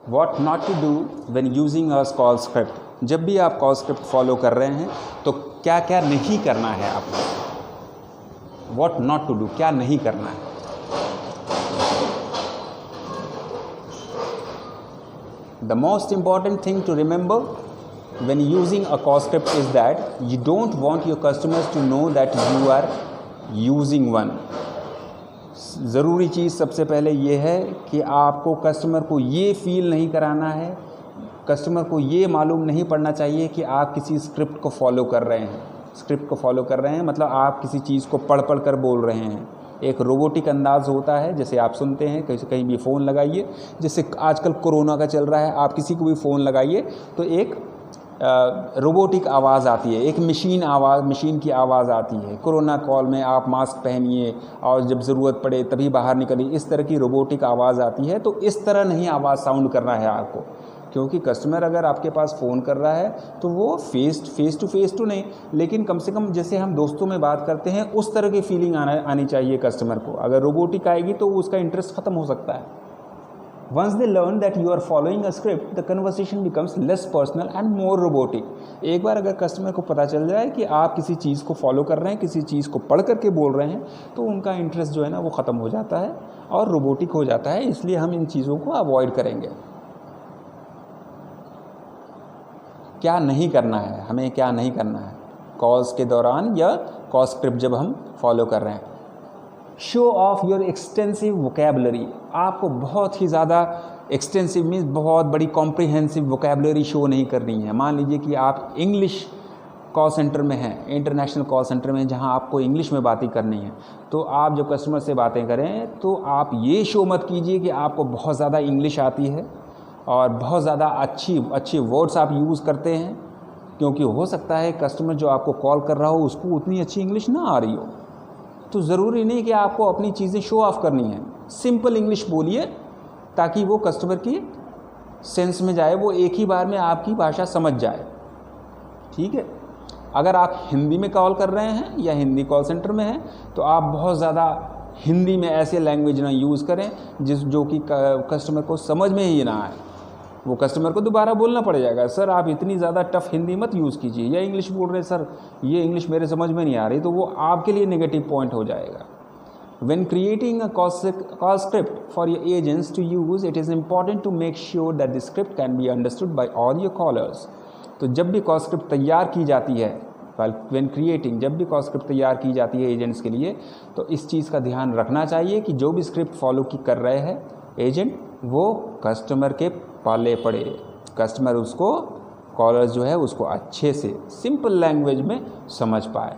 What not to do when using a call script. जब भी आप कॉल स्क्रिप्ट फॉलो कर रहे हैं तो क्या क्या नहीं करना है आपको। व्हाट नॉट टू डू, क्या नहीं करना है। The most important thing to remember when using a call script is that you don't want your customers to know that you are using one। ज़रूरी चीज़ सबसे पहले ये है कि आपको कस्टमर को ये फील नहीं कराना है, कस्टमर को ये मालूम नहीं पड़ना चाहिए कि आप किसी स्क्रिप्ट को फॉलो कर रहे हैं। स्क्रिप्ट को फॉलो कर रहे हैं मतलब आप किसी चीज़ को पढ़ पढ़ कर बोल रहे हैं। एक रोबोटिक अंदाज़ होता है, जैसे आप सुनते हैं कहीं भी फ़ोन लगाइए, जैसे आजकल कोरोना का चल रहा है, आप किसी को भी फ़ोन लगाइए तो एक रोबोटिक आवाज़ आती है, एक मशीन की आवाज़ आती है। कोरोना कॉल में आप मास्क पहनिए और जब ज़रूरत पड़े तभी बाहर निकलिए, इस तरह की रोबोटिक आवाज़ आती है। तो इस तरह नहीं आवाज़ साउंड करना है आपको, क्योंकि कस्टमर अगर आपके पास फ़ोन कर रहा है तो वो फेस टू फेस नहीं, लेकिन कम से कम जैसे हम दोस्तों में बात करते हैं उस तरह की फीलिंग आनी चाहिए कस्टमर को। अगर रोबोटिक आएगी तो उसका इंटरेस्ट ख़त्म हो सकता है। Once they learn that you are following a script, the conversation becomes less personal and more robotic। एक बार अगर कस्टमर को पता चल जाए कि आप किसी चीज़ को फॉलो कर रहे हैं, किसी चीज़ को पढ़ करके बोल रहे हैं, तो उनका इंटरेस्ट जो है ना वो ख़त्म हो जाता है और रोबोटिक हो जाता है। इसलिए हम इन चीज़ों को अवॉइड करेंगे। क्या नहीं करना है, हमें क्या नहीं करना है कॉल्स के दौरान या कॉल स्क्रिप्ट जब हम फॉलो कर रहे हैं। Show off your extensive vocabulary. आपको बहुत ही ज़्यादा एक्सटेंसिव मीन्स बहुत बड़ी कॉम्प्रिहेंसिव वोकेबलरी शो नहीं करनी है। मान लीजिए कि आप इंग्लिश कॉल सेंटर में हैं, इंटरनेशनल कॉल सेंटर में, जहां आपको इंग्लिश में बातें करनी है, तो आप जो कस्टमर से बातें करें तो आप ये शो मत कीजिए कि आपको बहुत ज़्यादा इंग्लिश आती है और बहुत ज़्यादा अच्छी वर्ड्स आप यूज़ करते हैं, क्योंकि हो सकता है कस्टमर जो आपको कॉल कर रहा हो उसको उतनी अच्छी इंग्लिश ना आ रही हो। तो ज़रूरी नहीं कि आपको अपनी चीज़ें शो ऑफ करनी है। सिंपल इंग्लिश बोलिए ताकि वो कस्टमर की सेंस में जाए, वो एक ही बार में आपकी भाषा समझ जाए। ठीक है। अगर आप हिंदी में कॉल कर रहे हैं या हिंदी कॉल सेंटर में हैं तो आप बहुत ज़्यादा हिंदी में ऐसे लैंग्वेज ना यूज़ करें जो कि कस्टमर को समझ में ही ना आए। वो कस्टमर को दोबारा बोलना पड़ जाएगा, सर आप इतनी ज़्यादा टफ हिंदी मत यूज़ कीजिए, या इंग्लिश बोल रहे सर ये इंग्लिश मेरे समझ में नहीं आ रही, तो वो आपके लिए नेगेटिव पॉइंट हो जाएगा। When creating a call script for your agents to use, it is important to make sure that the script can be understood by all your callers। तो जब भी कॉल स्क्रिप्ट तैयार की जाती है, when creating, जब भी कॉल स्क्रिप्ट तैयार की जाती है एजेंट्स के लिए, तो इस चीज़ का ध्यान रखना चाहिए कि जो भी स्क्रिप्ट फॉलो कर रहे हैं एजेंट, वो कस्टमर के पाले पड़े, कस्टमर उसको, कॉलर जो है उसको अच्छे से सिंपल लैंग्वेज में समझ पाए।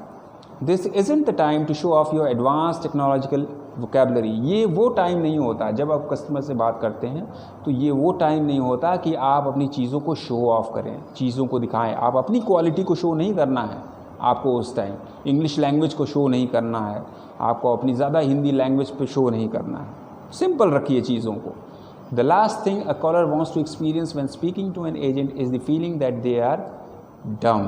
This isn't the time to show off your advance technological vocabulary. ये वो टाइम नहीं होता जब आप कस्टमर से बात करते हैं, तो ये वो टाइम नहीं होता कि आप अपनी चीज़ों को शो ऑफ करें, चीज़ों को दिखाएं। आप अपनी क्वालिटी को शो नहीं करना है आपको उस टाइम, इंग्लिश लैंग्वेज को शो नहीं करना है आपको, अपनी ज़्यादा हिंदी लैंग्वेज पे शो नहीं करना है। सिंपल रखिए चीज़ों को। The last thing a caller wants to experience when speaking to an agent is the feeling that they are dumb।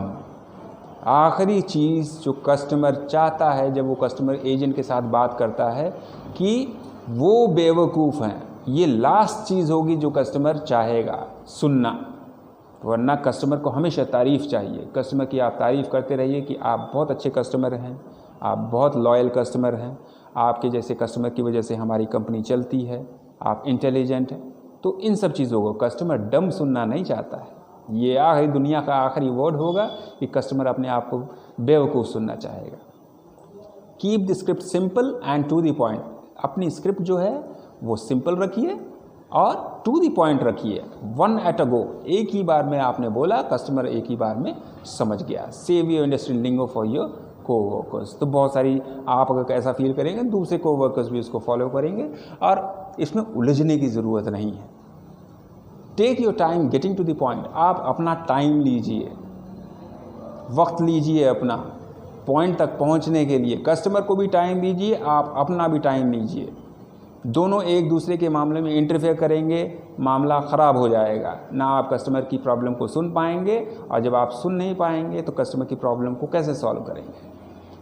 आखिरी चीज़ जो कस्टमर चाहता है जब वो कस्टमर एजेंट के साथ बात करता है कि वो बेवकूफ़ हैं, ये लास्ट चीज़ होगी जो कस्टमर चाहेगा सुनना। वरना कस्टमर को हमेशा तारीफ़ चाहिए। कस्टमर की आप तारीफ़ करते रहिए कि आप बहुत अच्छे कस्टमर हैं, आप बहुत लॉयल कस्टमर हैं, आपके जैसे कस्टमर की वजह से हमारी कंपनी चलती है, आप इंटेलिजेंट हैं। तो इन सब चीज़ों को कस्टमर डम सुनना नहीं चाहता है। ये आखिरी दुनिया का आखिरी वर्ड होगा कि कस्टमर अपने आप को बेवकूफ़ सुनना चाहेगा। Keep the script simple and to the point. अपनी स्क्रिप्ट जो है वो सिंपल रखिए और टू द पॉइंट रखिए। वन एट अ गो, एक ही बार में आपने बोला, कस्टमर एक ही बार में समझ गया। Save your industrial lingo for your coworkers. तो बहुत सारी आप अगर ऐसा फील करेंगे दूसरे कोवर्कर्स भी उसको फॉलो करेंगे और इसमें उलझने की ज़रूरत नहीं है। Take your time getting to the point. आप अपना टाइम लीजिए, वक्त लीजिए अपना पॉइंट तक पहुंचने के लिए। कस्टमर को भी टाइम दीजिए, आप अपना भी टाइम लीजिए। दोनों एक दूसरे के मामले में इंटरफेयर करेंगे, मामला ख़राब हो जाएगा। ना आप कस्टमर की प्रॉब्लम को सुन पाएंगे, और जब आप सुन नहीं पाएंगे तो कस्टमर की प्रॉब्लम को कैसे सॉल्व करेंगे।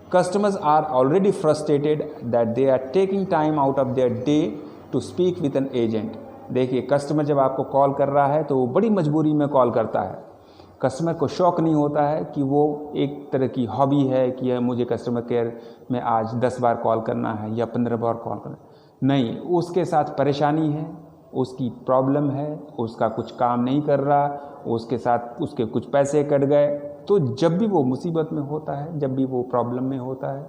Customers are already frustrated that they are taking time out of their day to speak with an agent। देखिए कस्टमर जब आपको कॉल कर रहा है तो वो बड़ी मजबूरी में कॉल करता है। कस्टमर को शौक़ नहीं होता है कि वो एक तरह की हॉबी है कि मुझे कस्टमर केयर में आज 10 बार कॉल करना है या 15 बार कॉल करना है। नहीं, उसके साथ परेशानी है, उसकी प्रॉब्लम है, उसका कुछ काम नहीं कर रहा, उसके साथ उसके कुछ पैसे कट गए। तो जब भी वो मुसीबत में होता है, जब भी वो प्रॉब्लम में होता है,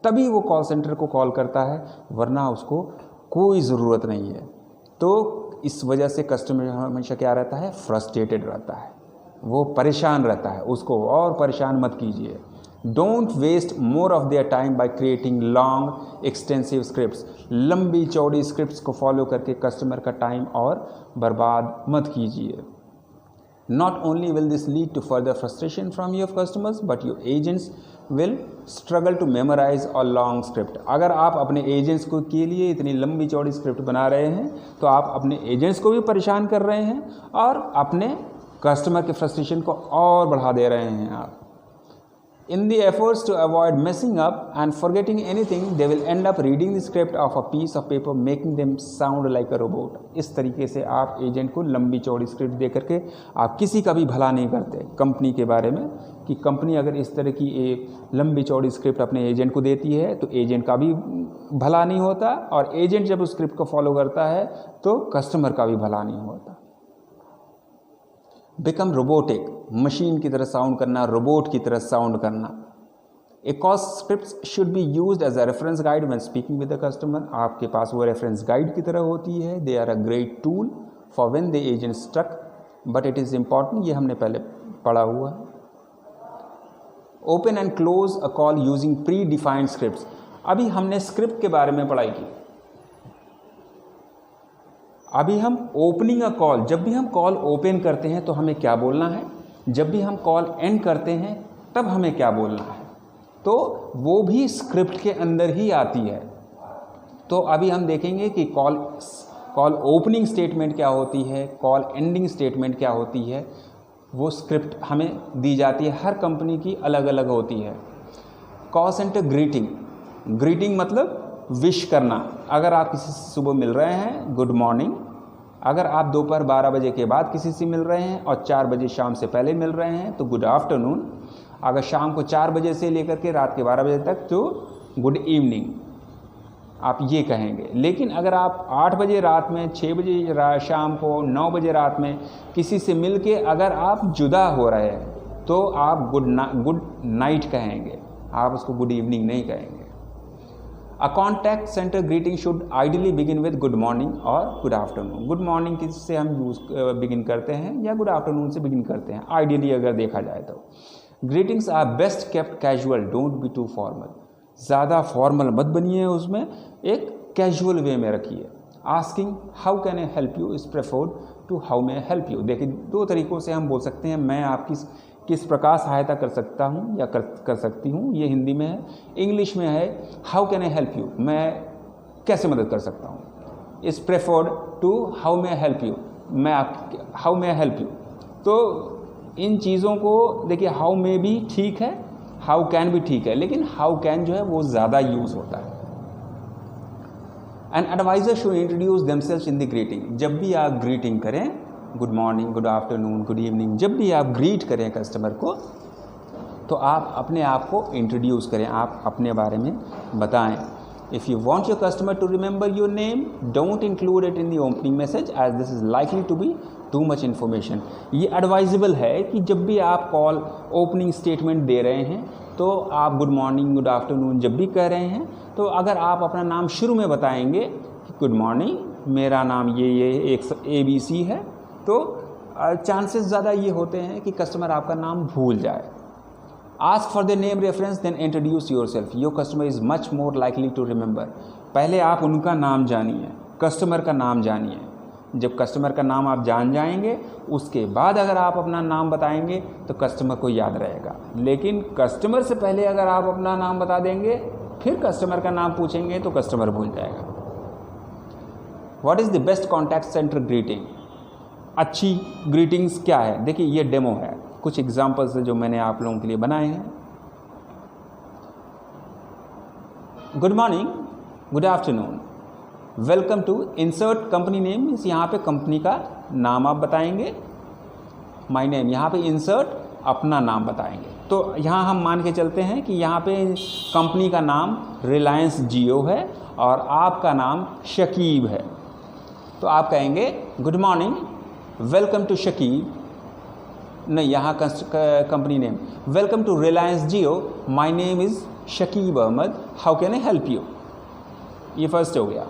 तभी वो कॉल सेंटर को कॉल करता है, वरना उसको कोई ज़रूरत नहीं है। तो इस वजह से कस्टमर हमेशा क्या रहता है, फ्रस्ट्रेटेड रहता है, वो परेशान रहता है। उसको और परेशान मत कीजिए। Don't waste more of their time by creating long extensive scripts. लंबी चौड़ी स्क्रिप्ट्स को फॉलो करके कस्टमर का टाइम और बर्बाद मत कीजिए। Not only will this lead to further frustration from your customers, but your agents will struggle to memorize a long script. अगर आप अपने एजेंट्स को के लिए इतनी लंबी चौड़ी स्क्रिप्ट बना रहे हैं तो आप अपने एजेंट्स को भी परेशान कर रहे हैं और अपने कस्टमर के फ्रस्ट्रेशन को और बढ़ा दे रहे हैं आप। In the efforts to avoid messing up and forgetting anything, they will end up reading the script of a piece of paper, making them sound like a robot. इस तरीके से आप एजेंट को लंबी चौड़ी स्क्रिप्ट दे करके आप किसी का भी भला नहीं करते कंपनी के बारे में, कि कंपनी अगर इस तरह की एक लंबी चौड़ी स्क्रिप्ट अपने एजेंट को देती है तो एजेंट का भी भला नहीं होता, और एजेंट जब उस स्क्रिप्ट को फॉलो करता है तो कस्टमर का भी भला नहीं होता। बिकम रोबोटिक, मशीन की तरह साउंड करना, रोबोट की तरह साउंड करना। A call script should be used as a reference guide when speaking with the customer. आपके पास वो रेफरेंस गाइड की तरह होती है। They are a great tool for when the agent struck, but it is important, ये हमने पहले पढ़ा हुआ है। Open and close a call using predefined script. अभी हमने स्क्रिप्ट के बारे में पढ़ाई की। अभी हम ओपनिंग अ कॉल, जब भी हम कॉल ओपन करते हैं तो हमें क्या बोलना है, जब भी हम कॉल एंड करते हैं तब हमें क्या बोलना है, तो वो भी स्क्रिप्ट के अंदर ही आती है। तो अभी हम देखेंगे कि कॉल ओपनिंग स्टेटमेंट क्या होती है, कॉल एंडिंग स्टेटमेंट क्या होती है। वो स्क्रिप्ट हमें दी जाती है, हर कंपनी की अलग अलग होती है। कॉल सेंटर ग्रीटिंग, ग्रीटिंग मतलब विश करना। अगर आप किसी से सुबह मिल रहे हैं, गुड मॉर्निंग। अगर आप दोपहर 12 बजे के बाद किसी से मिल रहे हैं और 4 बजे शाम से पहले मिल रहे हैं तो गुड आफ्टरनून। अगर शाम को 4 बजे से लेकर के रात के 12 बजे तक तो गुड इवनिंग आप ये कहेंगे। लेकिन अगर आप 8 बजे रात में, 6 बजे शाम को, 9 बजे रात में किसी से मिल के अगर आप जुदा हो रहे हैं तो आप गुड नाइट कहेंगे, आप उसको गुड इवनिंग नहीं कहेंगे। A contact center greeting should ideally begin with good morning और good afternoon। गुड मॉर्निंग किससे हम बिगिन करते हैं या गुड आफ्टरनून से बिगिन करते हैं, आइडियली अगर देखा जाए तो। Greetings are best kept casual, don't be too formal. ज़्यादा फॉर्मल मत बनिए, उसमें एक कैजुअल वे में रखिए। Asking how can I help you is preferred to how may I help you. देखिए 2 तरीक़ों से हम बोल सकते हैं, मैं आपकी किस प्रकार सहायता कर सकता हूँ या कर सकती हूँ, ये हिंदी में है। इंग्लिश में है how can I help you, मैं कैसे मदद कर सकता हूँ। Is preferred to how may I help you, मैं आप how may I help you. तो इन चीज़ों को देखिए, हाउ मे भी ठीक है, हाउ कैन भी ठीक है, लेकिन हाउ कैन जो है वो ज़्यादा यूज़ होता है। An adviser should introduce themselves in the greeting. जब भी आप ग्रीटिंग करें, good morning, good afternoon, good evening, जब भी आप ग्रीट करें कस्टमर को तो आप अपने आप को इंट्रोड्यूस करें, आप अपने बारे में बताएं। If you want your customer to remember your name, don't include it in the opening message as this is likely to be too much information. ये एडवाइजेबल है कि जब भी आप कॉल ओपनिंग स्टेटमेंट दे रहे हैं तो आप गुड मॉर्निंग, गुड आफ्टरनून जब भी कह रहे हैं तो अगर आप अपना नाम शुरू में बताएंगे कि गुड मॉर्निंग, मेरा नाम ये एक ABC है, तो चांसेस ज़्यादा ये होते हैं कि कस्टमर आपका नाम भूल जाए। Ask for the name reference then introduce your self, your customer is much more likely to remember. पहले आप उनका नाम जानिए, कस्टमर का नाम जानिए। जब कस्टमर का नाम आप जान जाएंगे उसके बाद अगर आप अपना नाम बताएंगे तो कस्टमर को याद रहेगा। लेकिन कस्टमर से पहले अगर आप अपना नाम बता देंगे फिर कस्टमर का नाम पूछेंगे तो कस्टमर भूल जाएगा। What is the best contact centre greeting? अच्छी ग्रीटिंग्स क्या है? देखिए ये डेमो है, कुछ एग्जांपल्स जो मैंने आप लोगों के लिए बनाए हैं। Good morning, good afternoon, welcome to, insert company name means यहाँ पे कंपनी का नाम आप बताएंगे, माई नेम यहाँ पे इंसर्ट अपना नाम बताएंगे। तो यहाँ हम मान के चलते हैं कि यहाँ पे कंपनी का नाम रिलायंस जियो है और आपका नाम शकीब है, तो आप कहेंगे good morning, welcome to Shakib, नहीं यहाँ company name, welcome to Reliance Jio, my name is Shakib Ahmed, how can I help you. ये फर्स्ट हो गया।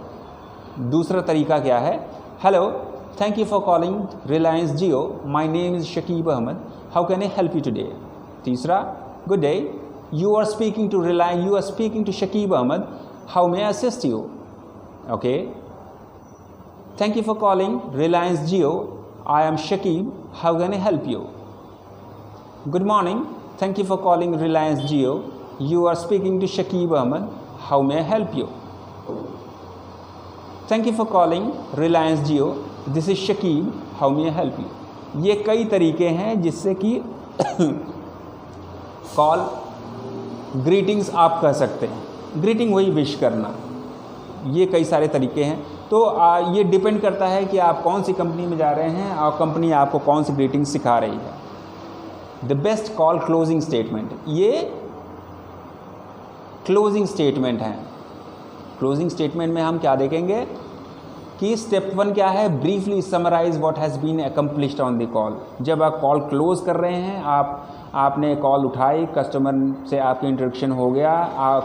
दूसरा तरीका क्या है, hello, thank you for calling Reliance Jio, my name is Shakib Ahmed, how can I help you today. तीसरा, good day, you are speaking to Shakib Ahmed, how may I assist you. Okay, thank you for calling Reliance Jio, I am Shakib, how can I help you. Good morning, thank you for calling Reliance Jio, you are speaking to Shakib Ahmed, how may I help you. Thank you for calling Reliance Jio, this is Shakib, how may I help you. ये कई तरीके हैं जिससे कि call greetings आप कह सकते हैं, ग्रीटिंग वही विश करना, ये कई सारे तरीके हैं। तो ये डिपेंड करता है कि आप कौन सी कंपनी में जा रहे हैं और कंपनी आपको कौन सी ग्रीटिंग सिखा रही है। The best call closing statement, ये क्लोजिंग स्टेटमेंट हैं। क्लोजिंग स्टेटमेंट में हम क्या देखेंगे कि स्टेप 1 क्या है, briefly summarise what has been accomplished on the call. जब आप कॉल क्लोज कर रहे हैं, आपने कॉल उठाई, कस्टमर से आपकी इंटरेक्शन हो गया,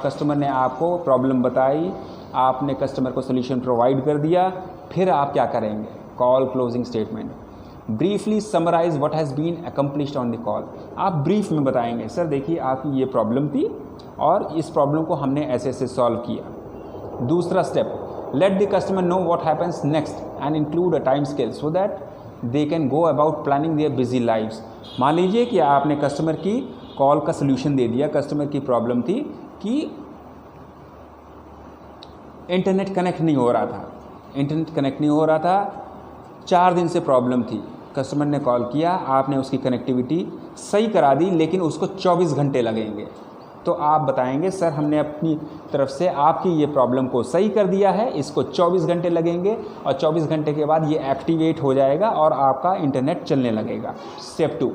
कस्टमर ने आपको प्रॉब्लम बताई, आपने कस्टमर को सोल्यूशन प्रोवाइड कर दिया, फिर आप क्या करेंगे, call closing statement. Briefly summarise what has been accomplished on the call. आप ब्रीफ में बताएंगे, सर देखिए आपकी ये प्रॉब्लम थी और इस प्रॉब्लम को हमने ऐसे ऐसे सॉल्व किया। दूसरा step, let the customer know what happens next and include a time scale so that they can go about planning their busy lives. मान लीजिए कि आपने कस्टमर की कॉल का सलूशन दे दिया, कस्टमर की प्रॉब्लम थी कि इंटरनेट कनेक्ट नहीं हो रहा था, 4 दिन से प्रॉब्लम थी, कस्टमर ने कॉल किया, आपने उसकी कनेक्टिविटी सही करा दी, लेकिन उसको 24 घंटे लगेंगे। तो आप बताएंगे सर हमने अपनी तरफ से आपकी ये प्रॉब्लम को सही कर दिया है, इसको 24 घंटे लगेंगे और 24 घंटे के बाद ये एक्टिवेट हो जाएगा और आपका इंटरनेट चलने लगेगा। Step 2।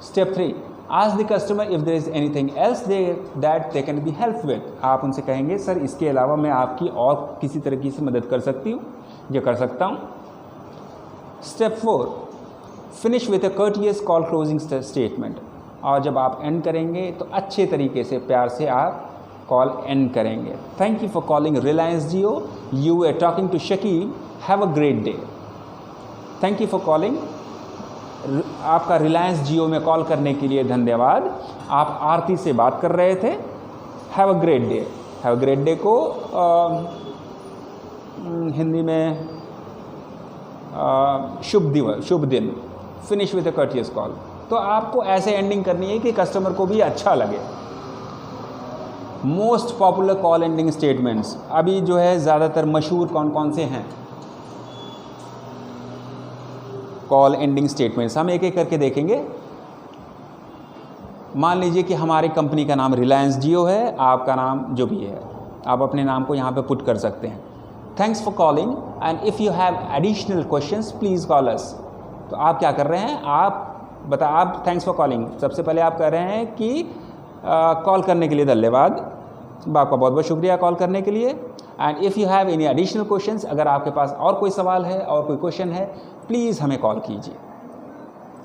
Step 3, ask the customer if there is anything else that they can be help with. आप उनसे कहेंगे सर इसके अलावा मैं आपकी और किसी तरीके से मदद कर सकती हूँ या कर सकता हूँ। Step 4, finish with a courteous call closing statement. और जब आप एंड करेंगे तो अच्छे तरीके से प्यार से आप कॉल एंड करेंगे। Thank you for calling Reliance Jio, you are talking to Shakib, have a great day. Thank you for calling, आपका रिलायंस जियो में कॉल करने के लिए धन्यवाद, आप आरती से बात कर रहे थे, have a great day. Have a great day को हिंदी में शुभ दिन, finish with a courteous call. तो आपको ऐसे एंडिंग करनी है कि कस्टमर को भी अच्छा लगे। Most popular call ending statements अभी जो है ज़्यादातर मशहूर कौन कौन से हैं कॉल एंडिंग स्टेटमेंट्स, हम एक एक करके देखेंगे। मान लीजिए कि हमारी कंपनी का नाम रिलायंस जियो है, आपका नाम जो भी है, आप अपने नाम को यहाँ पे पुट कर सकते हैं। Thanks for calling and if you have additional questions please call अस। तो आप क्या कर रहे हैं, आप थैंक्स फॉर कॉलिंग, सबसे पहले आप कह रहे हैं कि कॉल करने के लिए धन्यवाद, आपका बहुत बहुत शुक्रिया कॉल करने के लिए। And if you have any additional questions, अगर आपके पास और कोई सवाल है और कोई क्वेश्चन है प्लीज़ हमें कॉल कीजिए।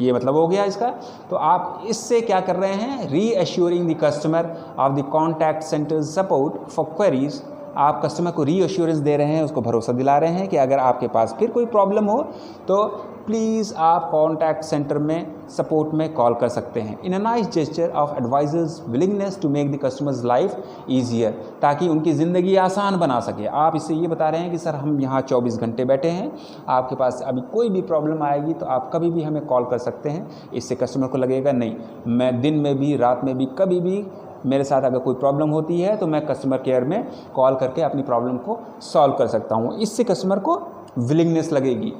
ये मतलब हो गया इसका। तो आप इससे क्या कर रहे हैं, reassuring the customer of the contact centre support for queries. आप कस्टमर को रीअश्योरेंस दे रहे हैं, उसको भरोसा दिला रहे हैं कि अगर आपके पास फिर कोई प्रॉब्लम हो तो प्लीज़ आप कॉन्टैक्ट सेंटर में सपोर्ट में कॉल कर सकते हैं। In a nice gesture of advisors willingness to make the customers life easier, ताकि उनकी ज़िंदगी आसान बना सके। आप इससे ये बता रहे हैं कि सर हम यहाँ 24 घंटे बैठे हैं, आपके पास अभी कोई भी प्रॉब्लम आएगी तो आप कभी भी हमें कॉल कर सकते हैं। इससे कस्टमर को लगेगा नहीं, मैं दिन में भी रात में भी कभी भी मेरे साथ अगर कोई प्रॉब्लम होती है तो मैं कस्टमर केयर में कॉल करके अपनी प्रॉब्लम को सॉल्व कर सकता हूँ। इससे कस्टमर को विलिंगनेस लगेगी।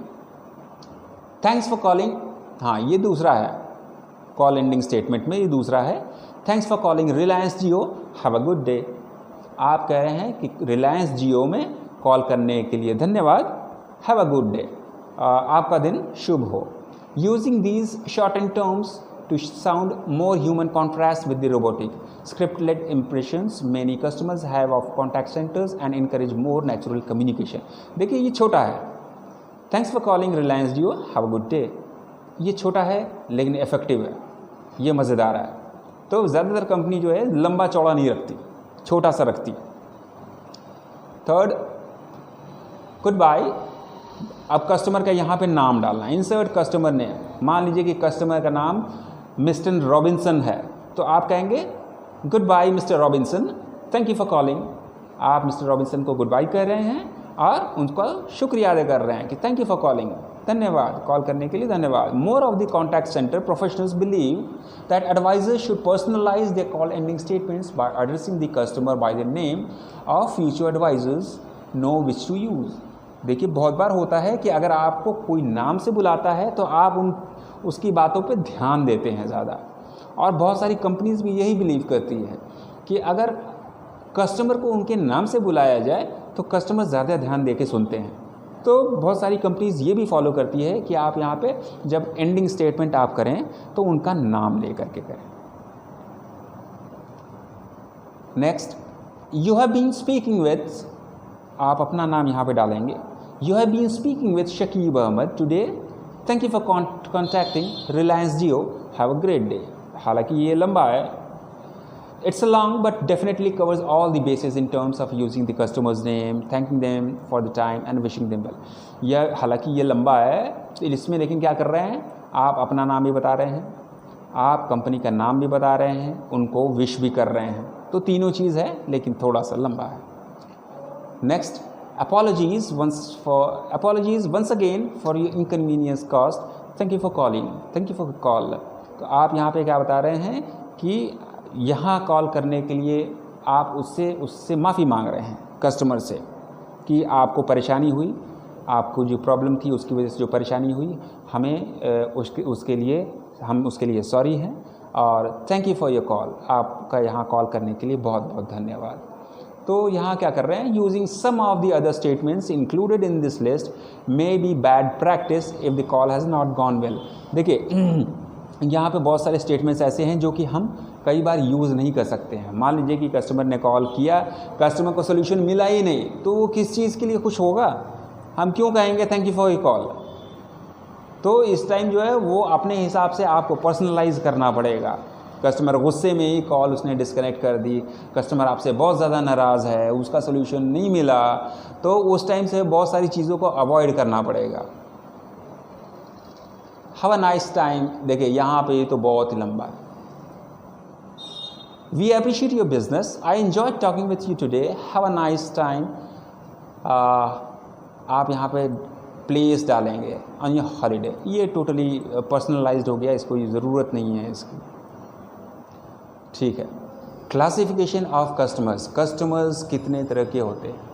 थैंक्स फॉर कॉलिंग, हाँ ये दूसरा है कॉल एंडिंग स्टेटमेंट में, ये दूसरा है। Thanks for calling Reliance Jio, have a good day. आप कह रहे हैं कि रिलायंस जियो में कॉल करने के लिए धन्यवाद। हैव अ गुड डे, आपका दिन शुभ हो। Using these short and terms to sound more human contrast with the robotic script-led impressions many customers have of contact centers and encourage more natural communication। देखिए ये छोटा है, thanks for calling Reliance Jio, have a good day. ये छोटा है लेकिन effective है, ये मज़ेदार है। तो ज़्यादातर कंपनी जो है लंबा चौड़ा नहीं रखती, छोटा सा रखती। Third, goodbye. अब कस्टमर का यहाँ पे नाम डालना, इंसर्ट कस्टमर नेम। मान लीजिए कि कस्टमर का नाम मिस्टर रॉबिन्सन है, तो आप कहेंगे goodbye mister Robinson, thank you for calling. आप मिस्टर रॉबिन्सन को गुड बाय कर रहे हैं और उनका शुक्रिया अदा कर रहे हैं कि थैंक यू फॉर कॉलिंग, धन्यवाद, कॉल करने के लिए धन्यवाद। More of the contact centre professionals believe that advisers should personalise their call ending statements by addressing the customer by the name of future advisers know which to use. देखिए बहुत बार होता है कि अगर आपको कोई नाम से बुलाता है तो आप उसकी बातों पे ध्यान देते हैं ज़्यादा, और बहुत सारी कंपनीज भी यही बिलीव करती है कि अगर कस्टमर को उनके नाम से बुलाया जाए तो कस्टमर ज़्यादा ध्यान दे के सुनते हैं। तो बहुत सारी कंपनीज ये भी फॉलो करती है कि आप यहाँ पे जब एंडिंग स्टेटमेंट आप करें तो उनका नाम ले करके करें। Next, you have been speaking with, आप अपना नाम यहाँ पे डालेंगे। You have been speaking with Shakib Ahmed today, thank you for contacting Reliance Jio, have a great day. हालांकि ये लंबा है, it's a long but definitely covers all the basis in terms of using the customers name, thanking them for the time and wishing them well. यह हालांकि ये लंबा है, तो इसमें लेकिन क्या कर रहे हैं, आप अपना नाम भी बता रहे हैं, आप कंपनी का नाम भी बता रहे हैं, उनको विश भी कर रहे हैं, तो तीनों चीज़ है लेकिन थोड़ा सा लंबा है। Next, apologies once again for your inconvenience caused, thank you for calling, thank you for call। तो आप यहाँ पे क्या बता रहे हैं कि यहाँ कॉल करने के लिए आप उससे माफ़ी मांग रहे हैं कस्टमर से कि आपको परेशानी हुई, आपको जो प्रॉब्लम थी उसकी वजह से जो परेशानी हुई, हमें उसके लिए सॉरी हैं और thank you for your call, आपका यहाँ कॉल करने के लिए बहुत बहुत धन्यवाद। तो यहाँ क्या कर रहे हैं, using some of the other statements included in this list may be bad practice if the call has not gone well. देखिए यहाँ पे बहुत सारे स्टेटमेंट्स ऐसे हैं जो कि हम कई बार यूज़ नहीं कर सकते हैं। मान लीजिए कि कस्टमर ने कॉल किया, कस्टमर को सोल्यूशन मिला ही नहीं, तो वो किस चीज़ के लिए खुश होगा, हम क्यों कहेंगे thank you for your call. तो इस टाइम जो है वो अपने हिसाब से आपको पर्सनलाइज करना पड़ेगा। कस्टमर गुस्से में ही कॉल उसने डिस्कनेक्ट कर दी, कस्टमर आपसे बहुत ज़्यादा नाराज़ है, उसका सोल्यूशन नहीं मिला, तो उस टाइम से बहुत सारी चीज़ों को अवॉइड करना पड़ेगा। हैव अ नाइस टाइम, देखिए यहाँ पे तो बहुत ही लंबा है। We appreciate your business, I enjoy talking with you today, have a nice time. आप यहाँ पे प्लेस डालेंगे ऑन योर हॉलीडे, ये टोटली पर्सनलाइज्ड हो गया, इसको ज़रूरत नहीं है इसकी, ठीक है। क्लासिफिकेशन ऑफ कस्टमर्स, कस्टमर्स कितने तरह के होते हैं।